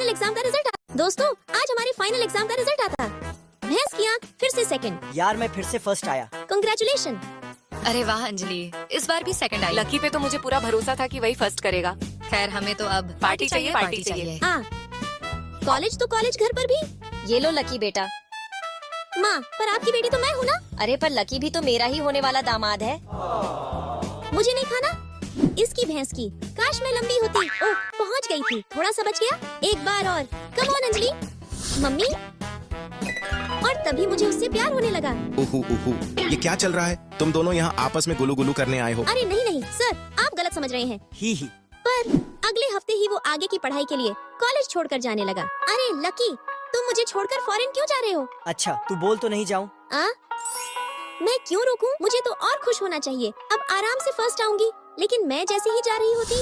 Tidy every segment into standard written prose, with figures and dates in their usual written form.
Final exam का result आता। दोस्तों आज हमारे फाइनल एग्जाम का रिजल्ट आता। भैंस की आंख फिर से सेकंड। यार मैं फिर से फर्स्ट आया। कंग्रेचुलेशन। अरे वाह अंजलि, इस बार भी सेकंड आई। लकी पे तो मुझे पूरा भरोसा था कि वही फर्स्ट करेगा। खैर हमें तो अब पार्टी चाहिए, पार्टी चाहिए। हाँ, कॉलेज तो कॉलेज, घर पर भी। ये लो लकी बेटा। माँ पर आपकी बेटी तो मैं हूँ ना। अरे पर लकी भी तो मेरा ही होने वाला दामाद है। मुझे नहीं खाना इसकी भैंस की। काश मैं लंबी होती। ओह पहुँच गई थी, थोड़ा सा बच गया। एक बार और। Come on Anjali. मम्मी। और तभी मुझे उससे प्यार होने लगा। उहु उहु, ये क्या चल रहा है? तुम दोनों यहाँ आपस में गुलू गुलू करने आए हो? अरे नहीं नहीं सर, आप गलत समझ रहे हैं। ही पर अगले हफ्ते ही वो आगे की पढ़ाई के लिए कॉलेज छोड़कर जाने लगा। अरे लकी, तुम मुझे छोड़कर फॉरेन क्यों जा रहे हो? अच्छा तू बोल तो नहीं जाऊँ। मैं क्यों रोकूं? मुझे तो और खुश होना चाहिए। अब आराम से फर्स्ट आऊंगी। लेकिन मैं जैसे ही जा रही होती।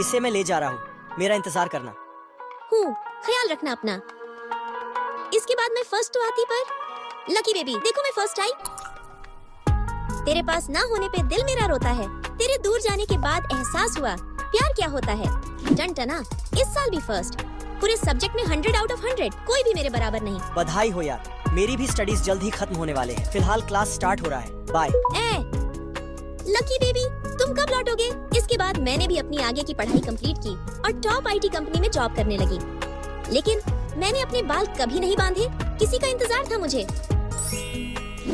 इसे मैं ले जा रहा हूँ, मेरा इंतजार करना। हूँ, ख्याल रखना अपना। इसके बाद मैं फर्स्ट तो आती, पर लकी बेबी देखो मैं फर्स्ट आई। तेरे पास ना होने पे दिल मेरा रोता है। तेरे दूर जाने के बाद एहसास हुआ प्यार क्या होता है। टनटना, इस साल भी फर्स्ट। पूरे सब्जेक्ट में 100 आउट ऑफ 100। कोई भी मेरे बराबर नहीं। बधाई हो यार, मेरी भी स्टडीज जल्द ही खत्म होने वाले हैं। फिलहाल क्लास स्टार्ट हो रहा है। बाय। लकी बेबी तुम कब लौटोगे? इसके बाद मैंने भी अपनी आगे की पढ़ाई कंप्लीट की और टॉप आईटी कंपनी में जॉब करने लगी। लेकिन मैंने अपने बाल कभी नहीं बांधे। किसी का इंतजार था मुझे।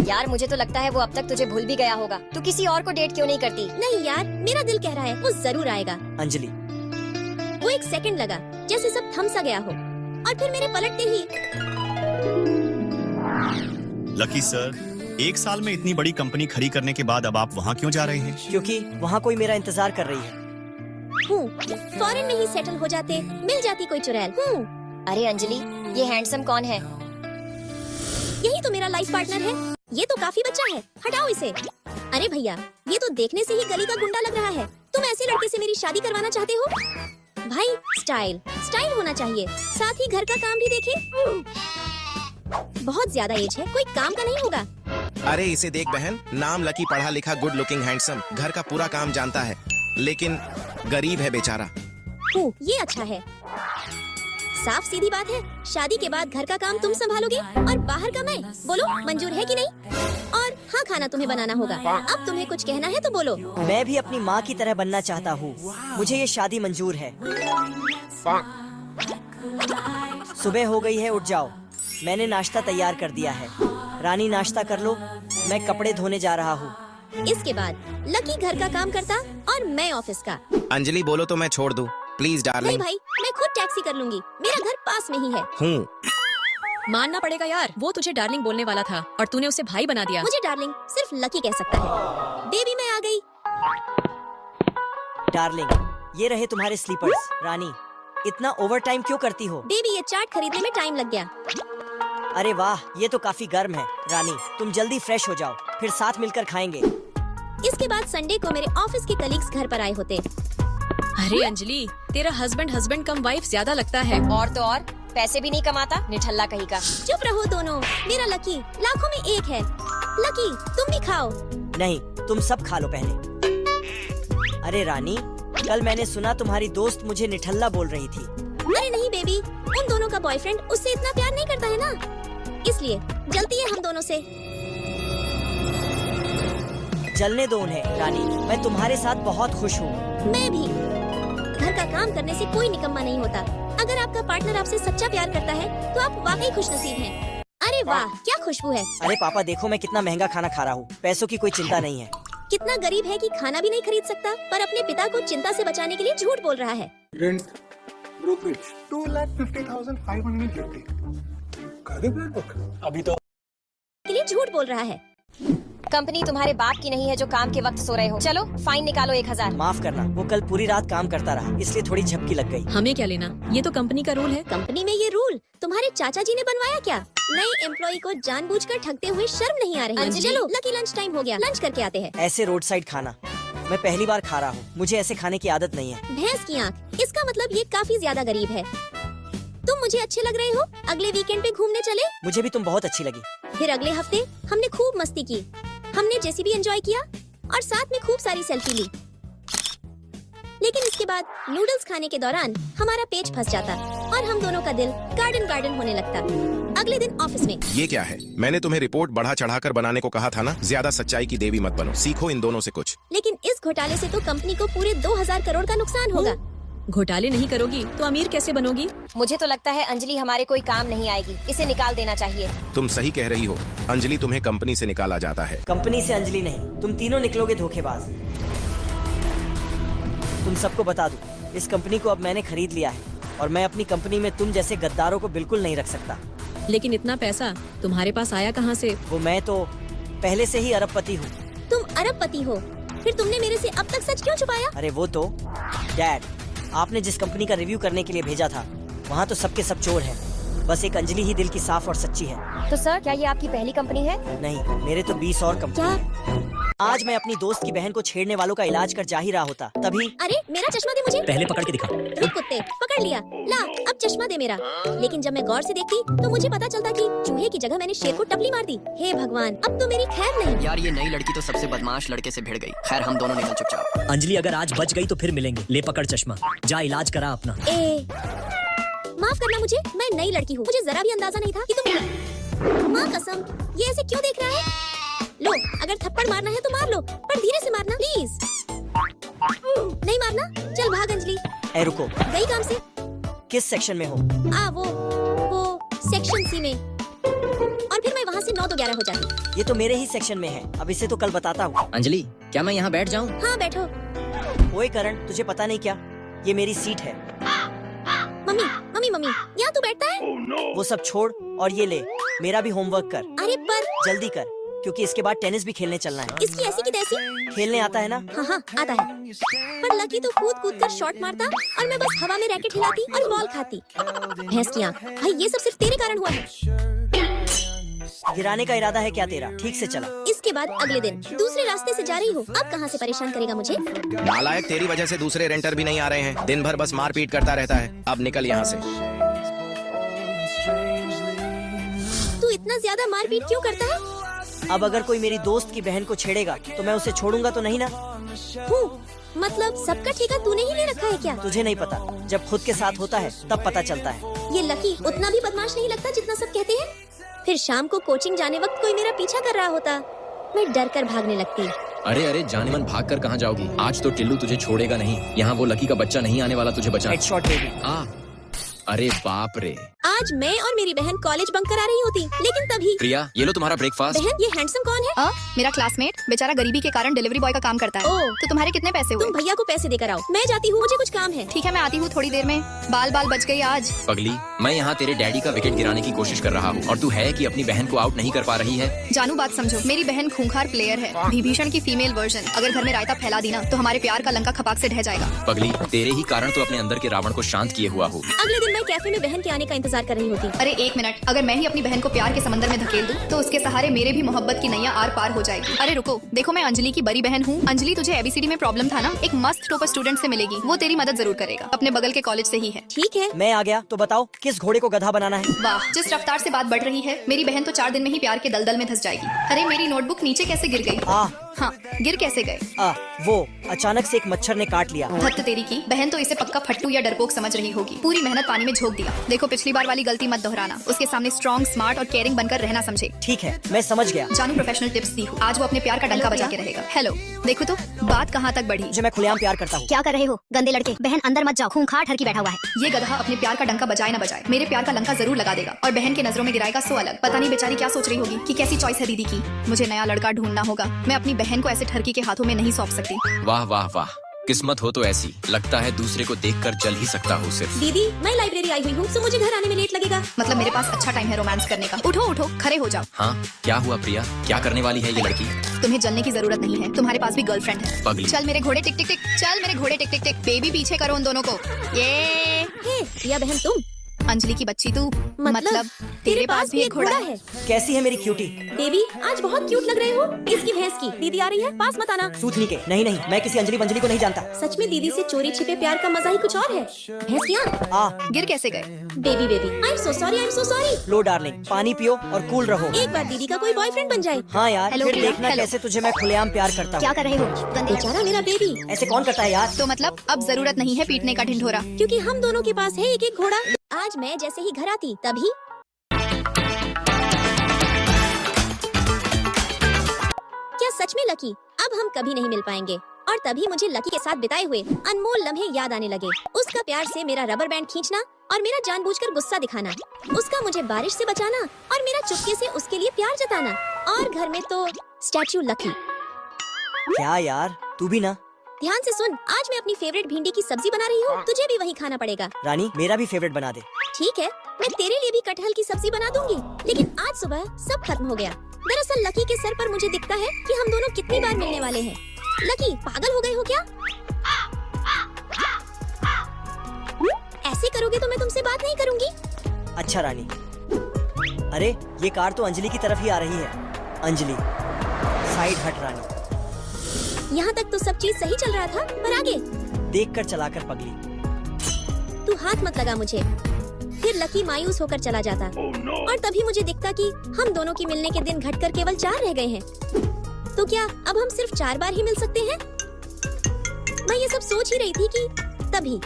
यार मुझे तो लगता है वो अब तक तुझे भूल भी गया होगा। तू किसी और को डेट क्यों नहीं करती? नहीं यार, मेरा दिल कह रहा है वो जरूर आएगा। अंजलि। वो एक सेकंड लगा, जैसे सब थम सा गया हो, और फिर मेरे पलटते ही। लकी सर, एक साल में इतनी बड़ी कंपनी खड़ी करने के बाद अब आप वहाँ क्यों जा रहे हैं? क्योंकि वहाँ कोई मेरा इंतजार कर रही है। फॉरेन में ही सेटल हो जाते, मिल जाती कोई चुड़ैल। अरे अंजलि, ये हैंडसम कौन है? यही तो मेरा लाइफ पार्टनर है। ये तो काफी बच्चा है, हटाओ इसे। अरे भैया, ये तो देखने से ही गली का गुंडा लग रहा है। तुम ऐसे लड़के से मेरी शादी करवाना चाहते हो? भाई स्टाइल स्टाइल होना चाहिए, साथ ही घर का काम भी देखे। बहुत ज्यादा एज है, कोई काम का नहीं होगा। अरे इसे देख बहन, नाम लकी, पढ़ा लिखा, गुड लुकिंग, हैंडसम, घर का पूरा काम जानता है, लेकिन गरीब है बेचारा। ये अच्छा है। साफ सीधी बात है, शादी के बाद घर का काम तुम संभालोगे और बाहर का मैं। बोलो मंजूर है कि नहीं? और हाँ, खाना तुम्हें बनाना होगा। अब तुम्हें कुछ कहना है तो बोलो। मैं भी अपनी माँ की तरह बनना चाहता हूँ। मुझे ये शादी मंजूर है। सुबह हो गई है, उठ जाओ। मैंने नाश्ता तैयार कर दिया है। रानी नाश्ता कर लो, मैं कपड़े धोने जा रहा हूँ। इसके बाद लकी घर का काम करता और मैं ऑफिस का। अंजलि बोलो तो मैं छोड़ दूं, प्लीज नहीं डार्लिंग। भाई, मैं खुद टैक्सी कर लूंगी, मेरा घर पास में ही है। मानना पड़ेगा यार, वो तुझे डार्लिंग बोलने वाला था और तूने उसे भाई बना दिया। मुझे डार्लिंग सिर्फ लकी कह सकता है। बेबी मैं आ गई। डार्लिंग, ये रहे तुम्हारे स्लीपर्स। रानी, इतना ओवर टाइम क्यों करती हो? बेबी ये चाट खरीदने में टाइम लग गया। अरे वाह, ये तो काफी गर्म है। रानी तुम जल्दी फ्रेश हो जाओ, फिर साथ मिलकर खाएंगे। इसके बाद संडे को मेरे ऑफिस के कलीग्स घर पर आए होते। अरे अंजलि, तेरा हस्बैंड कम वाइफ ज्यादा लगता है। और तो और, पैसे भी नहीं कमाता, निठल्ला कहीं का। चुप रहो दोनों, मेरा लकी लाखों में एक है। लकी तुम भी खाओ। नहीं, तुम सब खा लो पहले। अरे रानी, कल मैंने सुना तुम्हारी दोस्त मुझे निठल्ला बोल रही थी। अरे नहीं बेबी, उन दोनों का बॉयफ्रेंड उससे इतना प्यार नहीं करता है ना, इसलिए जलती है हम दोनों से। जलने दो उन्हें। रानी, मैं तुम्हारे साथ बहुत खुश हूँ। मैं भी। घर का काम करने से कोई निकम्मा नहीं होता। अगर आपका पार्टनर आपसे सच्चा प्यार करता है तो आप वाकई खुशनसीब हैं। अरे वाह, क्या खुशबू है। अरे पापा देखो, मैं कितना महंगा खाना खा रहा हूँ। पैसों की कोई चिंता नहीं है। कितना गरीब है कि खाना भी नहीं खरीद सकता, पर अपने पिता को चिंता से बचाने के लिए झूठ बोल रहा है। Rent, brokerage, 2,50,550. कर दे plan book. अभी तो के लिए झूठ बोल रहा है। कंपनी तुम्हारे बाप की नहीं है जो काम के वक्त सो रहे हो। चलो फाइन निकालो 1000। माफ करना, वो कल पूरी रात काम करता रहा, इसलिए थोड़ी झपकी लग गई। हमें क्या लेना, ये तो कंपनी का रूल है। कंपनी में ये रूल तुम्हारे चाचा जी ने बनवाया क्या? नए एम्प्लॉय को जानबूझकर ठगते हुए शर्म नहीं आ रही? अंजलि। चलो लकी, लंच टाइम हो गया, लंच करके आते हैं। ऐसे रोड साइड खाना मैं पहली बार खा रहा हूँ। मुझे ऐसे खाने की आदत नहीं है। भैंस की आंख, इसका मतलब ये काफी ज्यादा गरीब है। तुम मुझे अच्छे लग रहे हो। अगले वीकेंड पे घूमने चले? मुझे भी तुम बहुत अच्छी लगी। फिर अगले हफ्ते हमने खूब मस्ती की। हमने जेसीबी एंजॉय किया और साथ में खूब सारी सेल्फी ली। लेकिन इसके बाद नूडल्स खाने के दौरान हमारा पेच फंस जाता और हम दोनों का दिल गार्डन गार्डन होने लगता। अगले दिन ऑफिस में ये क्या है? मैंने तुम्हें रिपोर्ट बढ़ा चढ़ाकर बनाने को कहा था ना। ज्यादा सच्चाई की देवी मत बनो, सीखो इन दोनों से कुछ। लेकिन इस घोटाले से तो कंपनी को पूरे 2000 करोड़ का नुकसान होगा। घोटाले नहीं करोगी तो अमीर कैसे बनोगी? मुझे तो लगता है अंजलि हमारे कोई काम नहीं आएगी, इसे निकाल देना चाहिए। तुम सही कह रही हो, अंजलि तुम्हें कंपनी से निकाला जाता है। कंपनी से अंजलि नहीं, तुम तीनों निकलोगे धोखेबाज। तुम सबको बता दूं, इस कंपनी को अब मैंने खरीद लिया है और मैं अपनी कंपनी में तुम जैसे गद्दारों को बिल्कुल नहीं रख सकता। लेकिन इतना पैसा तुम्हारे पास आया कहाँ से? वो मैं तो पहले से ही अरबपति हूँ। तुम अरबपति हो, फिर तुमने मेरे से अब तक सच क्यों छुपाया? अरे वो तो डैड, आपने जिस कंपनी का रिव्यू करने के लिए भेजा था वहाँ तो सबके सब चोर हैं। बस एक अंजलि ही दिल की साफ और सच्ची है। तो सर, क्या ये आपकी पहली कंपनी है? नहीं, मेरे तो 20 और कंपनी क्या? हैं। आज मैं अपनी दोस्त की बहन को छेड़ने वालों का इलाज कर जा ही रहा होता, तभी अरे मेरा चश्मा दे मुझे। पहले पकड़ के दिखा। रुक कुत्ते, पकड़ लिया। ला, अब चश्मा दे मेरा। लेकिन जब मैं गौर से देखती तो मुझे पता चलता कि चूहे की जगह मैंने शेर को टपली मार दी। हे भगवान, अब तो मेरी खैर नहीं। यार ये नई लड़की तो सबसे बदमाश लड़के से भिड़ गई। खैर हम दोनों निकल चुपचाप। अंजलि अगर आज बच गई तो फिर मिलेंगे। ले पकड़ चश्मा, जा इलाज करा अपना। माफ करना मुझे, मैं नई लड़की हूँ, मुझे जरा भी अंदाजा नहीं था कि तुम। माँ कसम, ये ऐसे क्यों देख रहा है? लो, अगर थप्पड़ मारना है तो मार लो, पर धीरे से मारना प्लीज। नहीं मारना, चल भाग अंजलि। ए रुको, गई काम से। किस सेक्शन में हो? वो सेक्शन सी में। और फिर मैं वहाँ से 9 तो 11 हो जाती। ये तो मेरे ही सेक्शन में है, अब इसे तो कल बताता हूँ। अंजलि, क्या मैं यहाँ बैठ जाऊँ? हाँ बैठो। ओए करण, तुझे पता नहीं क्या, ये मेरी सीट है। मम्मी मम्मी मम्मी, यहाँ तू बैठता है? वो सब छोड़ और ये ले, मेरा भी होमवर्क कर। अरे पर जल्दी कर, क्योंकि इसके बाद टेनिस भी खेलने चलना है। इसकी ऐसी की तैसी। खेलने आता है ना? हाँ हाँ आता है, पर लकी तो कूद कूद कर शॉट मारता और मैं बस हवा में रैकेट हिलाती और बॉल खाती। भैंस की आँख, भाई ये सब सिर्फ तेरे कारण हुआ है। गिराने का इरादा है क्या तेरा? ठीक से चला। इसके बाद अगले दिन दूसरे रास्ते से जा रही हूँ। अब कहाँ से परेशान करेगा मुझे? नालायक, तेरी वजह से दूसरे रेंटर भी नहीं आ रहे हैं। दिन भर बस मारपीट करता रहता है। अब निकल यहाँ से। तू इतना ज्यादा मारपीट क्यों करता है? अब अगर कोई मेरी दोस्त की बहन को छेड़ेगा तो मैं उसे छोड़ूंगा तो नहीं ना? मतलब सबका ठेका तूने ही ले रखा है क्या? तुझे नहीं पता, जब खुद के साथ होता है तब पता चलता है। ये लकी उतना भी बदमाश नहीं लगता जितना सब कहते हैं। फिर शाम को कोचिंग जाने वक्त कोई मेरा पीछा कर रहा होता, मैं डर कर भागने लगती। अरे अरे जाने मन भाग कर कहाँ जाओगी? आज तो टिल्लू तुझे छोड़ेगा नहीं। यहाँ वो लकी का बच्चा नहीं आने वाला तुझे बचा। Headshot baby. अरे बाप रे। आज मैं और मेरी बहन कॉलेज बंक करा रही होती, लेकिन तभी। प्रिया, ये लो तुम्हारा ब्रेकफास्ट। बहन, ये हैंडसम कौन है? मेरा क्लासमेट, बेचारा गरीबी के कारण डिलीवरी बॉय का काम करता है। ओह। तो तुम्हारे कितने पैसे हुए? तुम भैया को पैसे देकर आओ, मैं जाती हूँ, मुझे कुछ काम है। ठीक है, मैं आती हूँ थोड़ी देर में। बाल बाल बच गई आज। पगली, मैं यहाँ तेरे डैडी का विकेट गिराने की कोशिश कर रहा हूँ और तू है कि अपनी बहन को आउट नहीं कर पा रही है। जानू बात समझो, मेरी बहन खूंखार प्लेयर है, विभीषण की फीमेल वर्जन। अगर घर में रायता फैला दी ना तो हमारे प्यार का लंका खपाक से ढह जाएगा। पगली, तेरे ही कारण तो अपने अंदर के रावण को शांत किए हुआ हो। अगले दिन मैं कैफे में बहन के आने का इंतजार कर रही होती। अरे एक मिनट, अगर मैं ही अपनी बहन को प्यार के समंदर में धकेल दूं तो उसके सहारे मेरे भी मोहब्बत की नैया आर पार हो जाएगी। अरे रुको, देखो मैं अंजलि की बड़ी बहन हूँ। अंजलि, तुझे एबीसीडी में प्रॉब्लम था ना? एक मस्त टॉपर स्टूडेंट से मिलेगी, वो तेरी मदद जरूर करेगा। अपने बगल के कॉलेज से ही है। ठीक है। मैं आ गया तो बताओ किस घोड़े को गधा बनाना है? वाह, जिस रफ्तार से बात बढ़ रही है, मेरी बहन तो 4 दिन में ही प्यार के दलदल में धंस जाएगी। अरे मेरी नोटबुक नीचे कैसे गिर गई? हाँ, गिर कैसे गए? वो अचानक से एक मच्छर ने काट लिया। भक्त तेरी की बहन तो इसे पक्का फट्टू या डरपोक समझ रही होगी। पूरी मेहनत पानी में झोंक दिया। देखो पिछली बार वाली गलती मत दोहराना। उसके सामने स्ट्रॉन्ग, स्मार्ट और केयरिंग बनकर रहना समझे। ठीक है, मैं समझ गया। जानू प्रोफेशनल टिप्स दी हूँ, आज वो अपने प्यार का डंका बजा के रहेगा। हेलो, देखो तो बात कहाँ तक बढ़ी। जो मैं खुलेआम प्यार करता हूँ। क्या कर रहे हो गंदे लड़के? बहन अंदर मत जाओ, खूंखार ठरकी बैठा हुआ है। ये गधा अपने प्यार का डंका बजाए ना बजाए, मेरे प्यार का लंका जरूर लगा देगा और बहन के नजरों में गिराएगा सो अलग। पता नहीं बेचारी क्या सोच रही होगी कि कैसी चॉइस है दीदी की। मुझे नया लड़का ढूंढना होगा। मैं अपनी बहन को ऐसे ठरकी के हाथों में नहीं सौंप सकती। वाह वाह वाह, किस्मत हो तो ऐसी। लगता है दूसरे को देखकर जल ही सकता हूँ सिर्फ। दीदी, मैं लाइब्रेरी आई हुई हूँ, तो मुझे घर आने में लेट लगेगा। मतलब मेरे पास अच्छा टाइम है रोमांस करने का। उठो उठो, खड़े हो जाओ। हाँ, क्या हुआ प्रिया? क्या करने वाली है ये लड़की? तुम्हें जलने की जरूरत नहीं है, तुम्हारे पास भी गर्लफ्रेंड है। पगली। चल मेरे घोड़े टिक टिक टिक, चल मेरे घोड़े टिक टिक टिक। बेबी पीछे करो उन दोनों को। ये हे, प्रिया बहन तुम? अंजलि की बच्ची तू मतलब तेरे पास भी एक घोड़ा है। कैसी है मेरी क्यूटी? बेबी आज बहुत क्यूट लग रहे हो। इसकी भैंस की दीदी आ रही है, पास मत आना। सूथनी के नहीं नहीं, मैं किसी अंजलि बंजली को नहीं जानता। सच में दीदी से चोरी छिपे प्यार का मजा ही कुछ और है। भैंस की आंख। आ गिर कैसे गए? Baby baby I am so sorry, I am so sorry. Low darling, पानी पियो और कूल रहो। एक बार दीदी का कोई बॉयफ्रेंड बन जाए। हाँ यार, हेलो, फिर हेलो, देखना हेलो। कैसे तुझे मैं खुलेआम प्यार करता हूँ। क्या कर रहे हो? बेचारा मेरा बेबी। ऐसे कौन करता है यार? तो मतलब अब जरूरत नहीं है पीटने का ढिंढोरा। क्योंकि हम दोनों के पास है एक एक घोड़ा। आज मैं जैसे ही घर आती तभी क्या सच में लकी अब हम कभी नहीं मिल पाएंगे? और तभी मुझे लकी के साथ बिताए हुए अनमोल लम्हे याद आने लगे। उसका प्यार से मेरा रबर बैंड खींचना और मेरा जानबूझकर गुस्सा दिखाना, उसका मुझे बारिश से बचाना और मेरा चुपके से उसके लिए प्यार जताना, और घर में तो स्टैचू लकी। क्या यार, तू भी ना? ध्यान से सुन, आज मैं अपनी फेवरेट भिंडी की सब्जी बना रही हूँ, तुझे भी वही खाना पड़ेगा। रानी, मेरा भी फेवरेट बना दे। ठीक है, मैं तेरे लिए भी कटहल की सब्जी बना दूंगी। लेकिन आज सुबह सब खत्म हो गया। दरअसल लकी के सर पर मुझे दिखता है कि हम दोनों कितनी बार मिलने वाले हैं। लकी, पागल हो गए हो क्या? ऐसे करोगे तो मैं तुमसे बात नहीं करूंगी। अच्छा रानी। अरे ये कार तो अंजलि की तरफ ही आ रही है। अंजलि, साइड हट रानी। यहाँ तक तो सब चीज सही चल रहा था, पर आगे देखकर चलाकर पगली। तू हाथ मत लगा मुझे। फिर लकी मायूस होकर चला जाता और तभी मुझे दिखता कि हम दोनों की मिलने के दिन घटकर केवल 4 रह गए हैं। तो क्या अब हम सिर्फ 4 बार ही मिल सकते हैं? मैं ये सब सोच ही रही थी कि तभी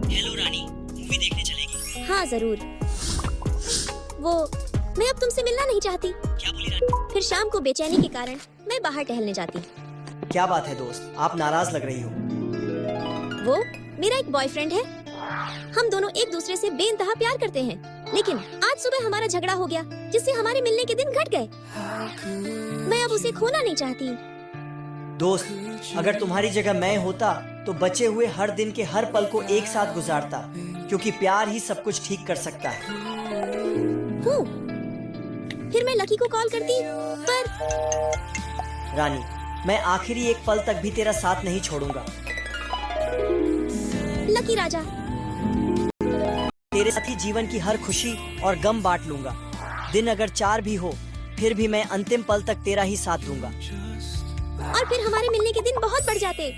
हेलो रानी, मूवी देखने चलेगी? हाँ जरूर। वो मैं अब तुमसे मिलना नहीं चाहती। क्या बोली रानी? फिर शाम को बेचैनी के कारण मैं बाहर टहलने जाती। क्या बात है दोस्त, आप नाराज लग रही हो। वो मेरा एक बॉयफ्रेंड है। हम दोनों एक दूसरे से बेइंतहा प्यार करते हैं, लेकिन आज सुबह हमारा झगड़ा हो गया जिससे हमारे मिलने के दिन घट गए। मैं अब उसे खोना नहीं चाहती। दोस्त, अगर तुम्हारी जगह मैं होता तो बचे हुए हर दिन के हर पल को एक साथ गुजारता, क्योंकि प्यार ही सब कुछ ठीक कर सकता है। हूँ। फिर मैं लकी को कॉल करती, पर रानी, मैं आखिरी एक पल तक भी तेरा साथ नहीं छोड़ूंगा। लकी राजा, तेरे साथ ही जीवन की हर खुशी और गम बांट लूंगा। दिन अगर 4 भी हो, फिर भी मैं अंतिम पल तक तेरा ही साथ दूंगा। और फिर हमारे मिलने के दिन बहुत बढ़ जाते।